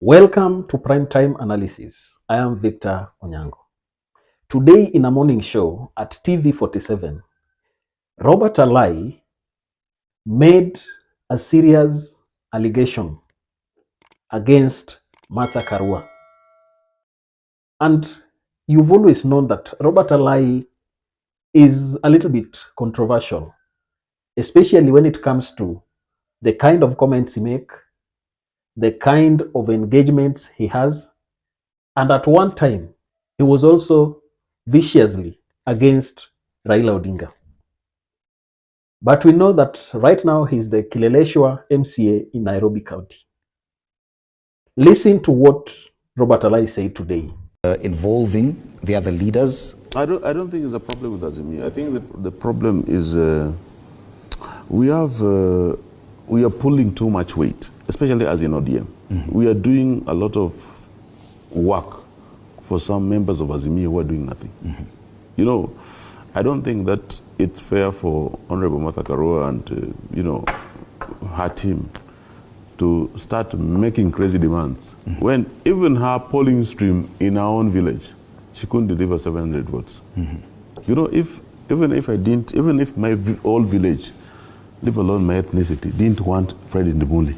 Welcome to Primetime Analysis. I am Victor Onyango. Today in a morning show at TV47, Robert Alai made a serious allegation against Martha Karua. And you've always known that Robert Alai is a little bit controversial, especially when it comes to the kind of comments he makes, the kind of engagements he has. And at one time, he was also viciously against Raila Odinga. But we know that right now he's the Kileleshwa MCA in Nairobi County. Listen to what Robert Alai said today. Involving the other leaders? I don't think it's a problem with Azimio. I think the problem is we are pulling too much weight, especially as in ODM. We are doing a lot of work for some members of Azimio who are doing nothing. You know, I don't think that it's fair for Honorable Martha Karua and her team to start making crazy demands when even her polling stream in our own village, she couldn't deliver 700 votes. You know, even if my whole village, leave alone my ethnicity, didn't want Fred Ndimuli,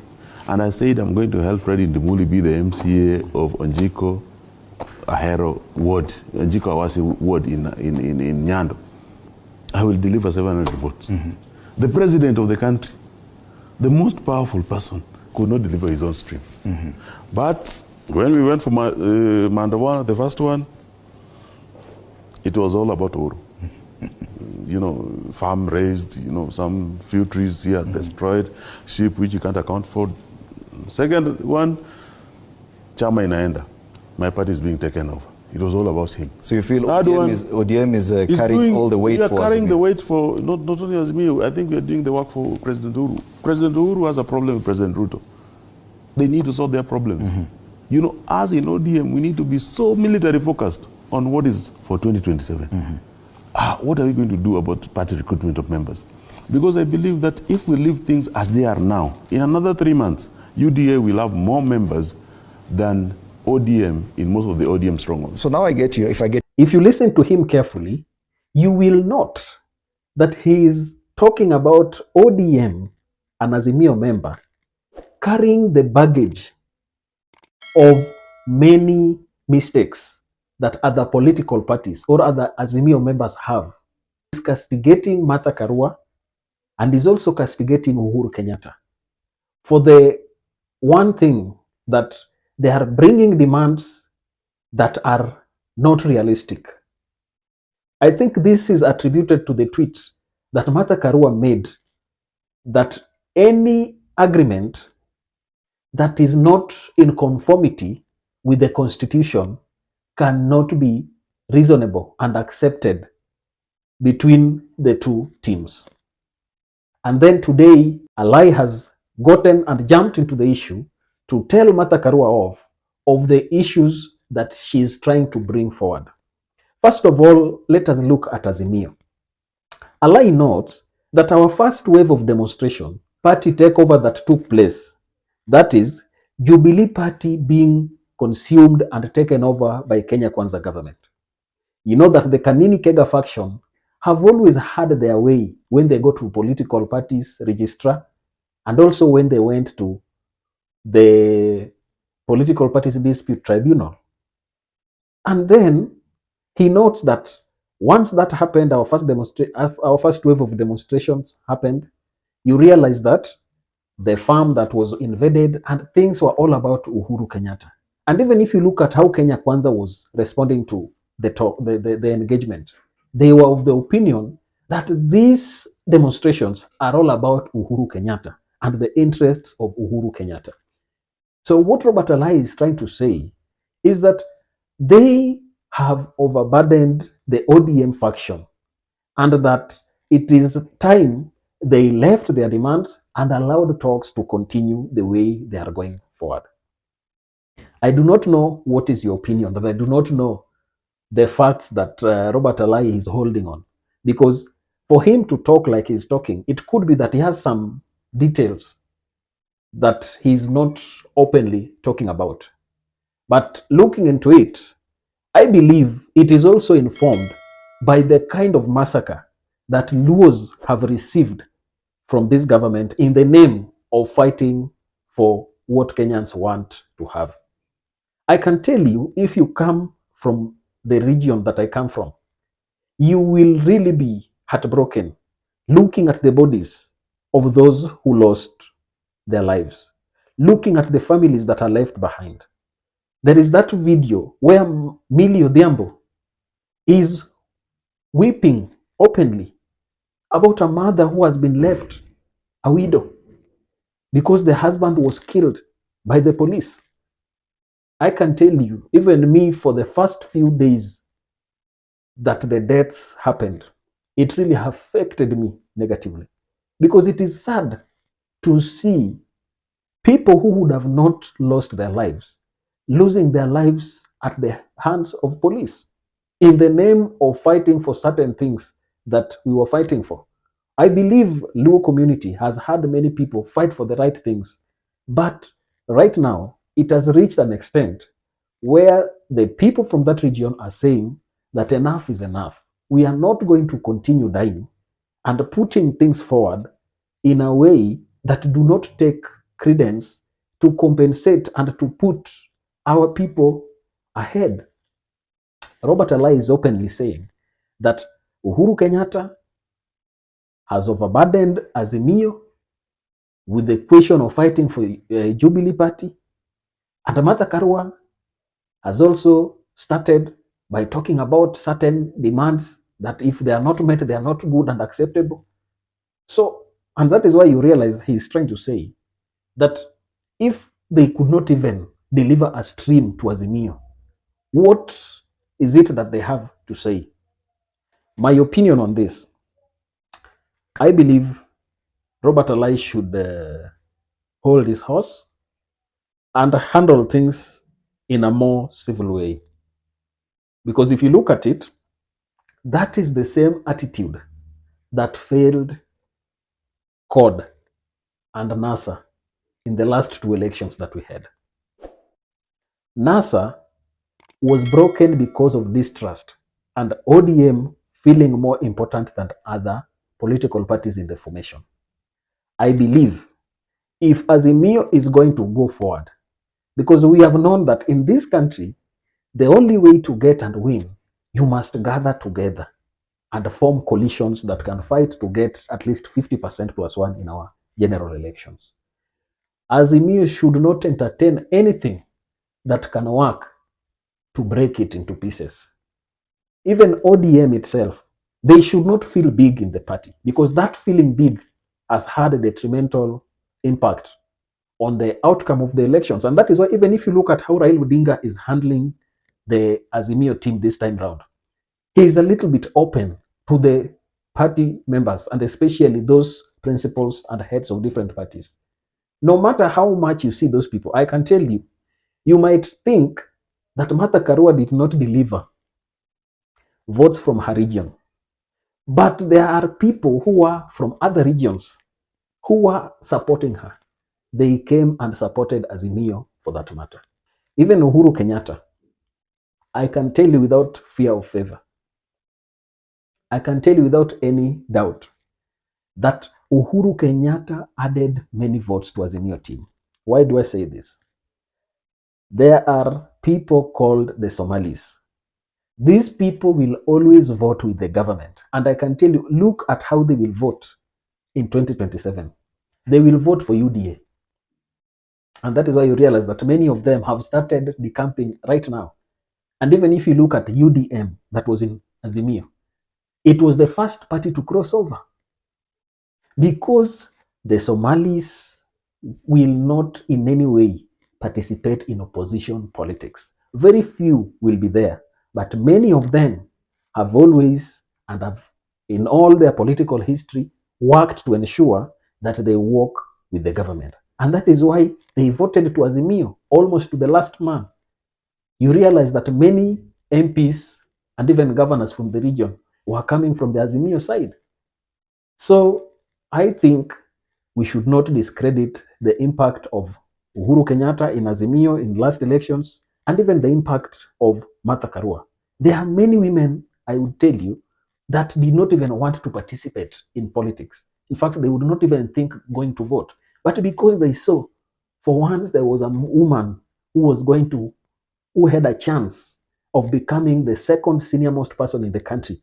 and I said I'm going to help Fred Ndimuli be the MCA of Onjiko Ahero ward, Onjiko Awasi ward in Nyando, I will deliver 700 votes. The president of the country, the most powerful person, could not deliver his own stream. But when we went for Mandawana, the first one, it was all about Uhuru. You know, farm raised, some few trees here destroyed, sheep which you can't account for. Second one, Chama inaenda. My party is being taken over. It was all about him. So you feel ODM is carrying all the weight for us? We are carrying the weight for not only as me. I think we are doing the work for President Uhuru. President Uhuru has a problem with President Ruto. They need to solve their problems. You know, as in ODM, we need to be so military focused on what is for 2027. What are we going to do about party recruitment of members? Because I believe that if we leave things as they are now, in another 3 months, UDA will have more members than ODM in most of the ODM strongholds. So now I get you. If you listen to him carefully, you will note that he is talking about ODM, an Azimio member, carrying the baggage of many mistakes that other political parties or other Azimio members have. He's castigating Martha Karua and is also castigating Uhuru Kenyatta for the one thing that they are bringing demands that are not realistic. I think this is attributed to the tweet that Martha Karua made, that any agreement that is not in conformity with the constitution cannot be reasonable and accepted between the two teams. And then today, Alai has gotten and jumped into the issue to tell Martha Karua of the issues that she is trying to bring forward. First of all, let us look at Azimio. Alai notes that our first wave of demonstration, party takeover that took place, that is, Jubilee Party being consumed and taken over by Kenya Kwanza government. You know that the Kanini Kega faction have always had their way when they go to political parties registrar, and also when they went to the political parties dispute tribunal. And then he notes that once that happened, our first wave of demonstrations happened, you realize that the farm that was invaded and things were all about Uhuru Kenyatta. And even if you look at how Kenya Kwanza was responding to the engagement, they were of the opinion that these demonstrations are all about Uhuru Kenyatta and the interests of Uhuru Kenyatta. So what Robert Alai is trying to say is that they have overburdened the ODM faction and that it is time they left their demands and allowed talks to continue the way they are going forward. I do not know what is your opinion, but I do not know the facts that Robert Alai is holding on. Because for him to talk like he's talking, it could be that he has some details that he's not openly talking about. But looking into it, I believe it is also informed by the kind of massacre that Luos have received from this government in the name of fighting for what Kenyans want to have. I can tell you, if you come from the region that I come from, you will really be heartbroken looking at the bodies of those who lost their lives, looking at the families that are left behind. There is that video where Millie Odhiambo is weeping openly about a mother who has been left a widow because the husband was killed by the police. I can tell you, even me, for the first few days that the deaths happened, it really affected me negatively because it is sad to see people who would have not lost their lives losing their lives at the hands of police in the name of fighting for certain things that we were fighting for. I believe Luo community has had many people fight for the right things, but right now it has reached an extent where the people from that region are saying that enough is enough. We are not going to continue dying and putting things forward in a way that do not take credence to compensate and to put our people ahead. Robert Alai is openly saying that Uhuru Kenyatta has overburdened Azimio with the question of fighting for Jubilee Party. And Martha Karua has also started by talking about certain demands that if they are not met, they are not good and acceptable. So, and that is why you realize he's trying to say that if they could not even deliver a stream to Azimio, what is it that they have to say? My opinion on this, I believe Robert Alai should hold his horse and handle things in a more civil way. Because if you look at it, that is the same attitude that failed CORD and NASA in the last two elections that we had. NASA was broken because of distrust and ODM feeling more important than other political parties in the formation. I believe if Azimio is going to go forward, because we have known that in this country, the only way to get and win, you must gather together and form coalitions that can fight to get at least 50% plus one in our general elections. Azimio should not entertain anything that can work to break it into pieces. Even ODM itself, they should not feel big in the party because that feeling big has had a detrimental impact on the outcome of the elections. And that is why even if you look at how Raila Odinga is handling the Azimio team this time round, he is a little bit open to the party members and especially those principals and heads of different parties. No matter how much you see those people, I can tell you, you might think that Martha Karua did not deliver votes from her region. But there are people who are from other regions who are supporting her. They came and supported Azimio for that matter. Even Uhuru Kenyatta, I can tell you without fear of favor, I can tell you without any doubt that Uhuru Kenyatta added many votes to Azimio team. Why do I say this? There are people called the Somalis. These people will always vote with the government. And I can tell you, look at how they will vote in 2027. They will vote for UDA. And that is why you realize that many of them have started decamping right now. And even if you look at UDM that was in Azimio, it was the first party to cross over because the Somalis will not in any way participate in opposition politics. Very few will be there, but many of them have always and have in all their political history worked to ensure that they work with the government. And that is why they voted to Azimio almost to the last man. You realize that many MPs and even governors from the region were coming from the Azimio side. So I think We should not discredit the impact of Uhuru Kenyatta in Azimio in last elections, and even the impact of Martha Karua. There are many women, I would tell you, that did not even want to participate in politics. In fact, they would not even think going to vote. But because they saw, for once, there was a woman who was going to, who had a chance of becoming the second senior most person in the country,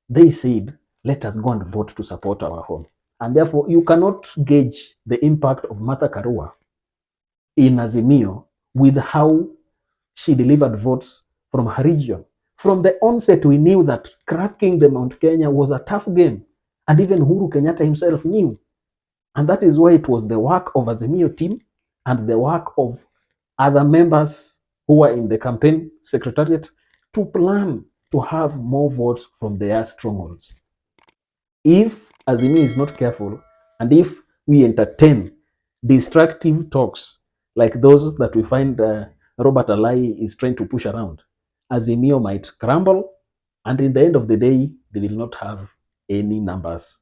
they said, let us go and vote to support our own. And therefore, you cannot gauge the impact of Martha Karua in Azimio with how she delivered votes from her region. From the onset, we knew that cracking the Mount Kenya was a tough game. And even Uhuru Kenyatta himself knew. And that is why it was the work of Azimio team and the work of other members who were in the campaign secretariat to plan to have more votes from their strongholds. If Azimio is not careful, and if we entertain destructive talks like those that we find Robert Alai is trying to push around, Azimio might crumble, and in the end of the day, they will not have any numbers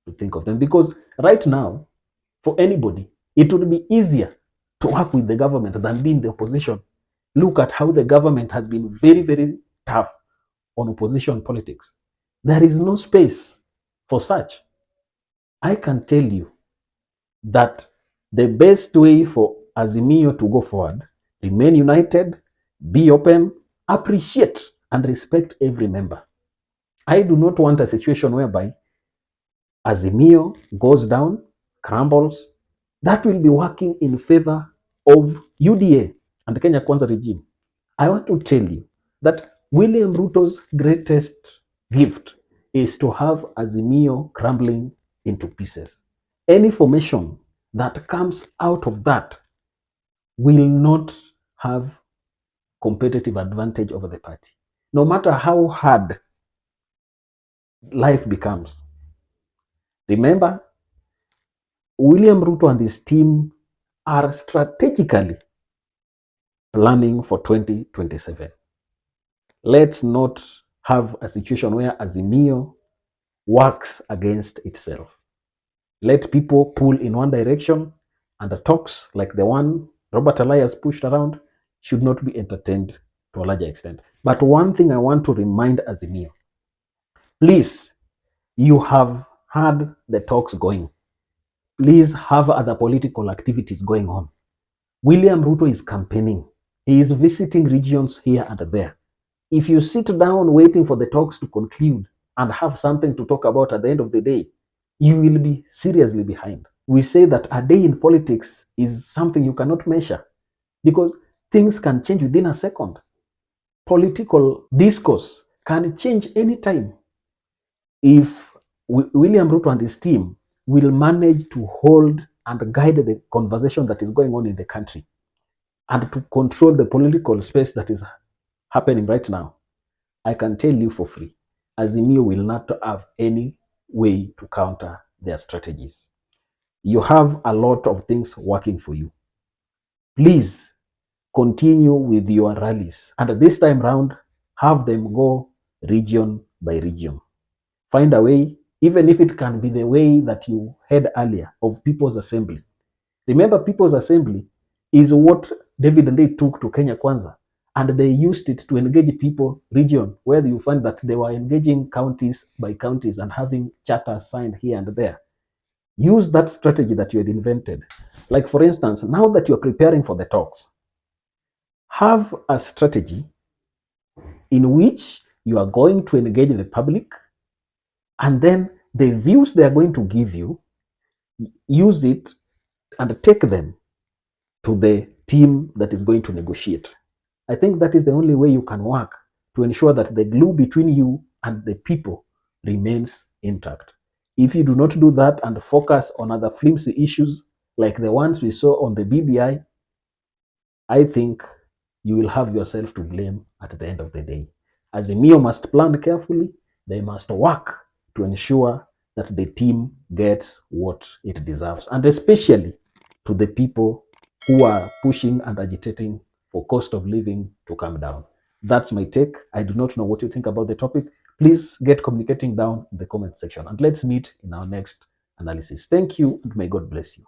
to think of them. Because right now, for anybody, it would be easier to work with the government than be in the opposition. Look at how the government has been very, very tough on opposition politics. There is no space for such. I can tell you that the best way for Azimio to go forward, remain united, be open, appreciate and respect every member. I do not want a situation whereby Azimio goes down, crumbles. That will be working in favor of UDA and the Kenya Kwanza regime. I want to tell you that William Ruto's greatest gift is to have Azimio crumbling into pieces. Any formation that comes out of that will not have competitive advantage over the party. No matter how hard life becomes. Remember, William Ruto and his team are strategically planning for 2027. Let's not have a situation where Azimio works against itself. Let people pull in one direction, and the talks like the one Robert Alai has pushed around should not be entertained to a larger extent. But one thing I want to remind Azimio, please, you have had the talks going. Please have other political activities going on. William Ruto is campaigning. He is visiting regions here and there. If you sit down waiting for the talks to conclude and have something to talk about at the end of the day, you will be seriously behind. We say that a day in politics is something you cannot measure because things can change within a second. Political discourse can change anytime. If William Ruto and his team will manage to hold and guide the conversation that is going on in the country and to control the political space that is happening right now, I can tell you for free, Azimio will not have any way to counter their strategies. You have a lot of things working for you. Please continue with your rallies. And this time round, have them go region by region. Find a way, even if it can be the way that you had earlier of People's Assembly. Remember, People's Assembly is what David and they took to Kenya Kwanza, and they used it to engage people region, where you find that they were engaging counties by counties and having charters signed here and there. Use that strategy that you had invented. Like, for instance, now that you're preparing for the talks, have a strategy in which you are going to engage the public, and then the views they are going to give you, use it and take them to the team that is going to negotiate. I think that is the only way you can work to ensure that the glue between you and the people remains intact. If you do not do that and focus on other flimsy issues like the ones we saw on the BBI think you will have yourself to blame at the end of the day. Azimio must plan carefully. They must work to ensure that the team gets what it deserves, and especially to the people who are pushing and agitating for cost of living to come down. That's my take. I do not know what you think about the topic. Please get communicating down in the comment section, and let's meet in our next analysis. Thank you, and may God bless you.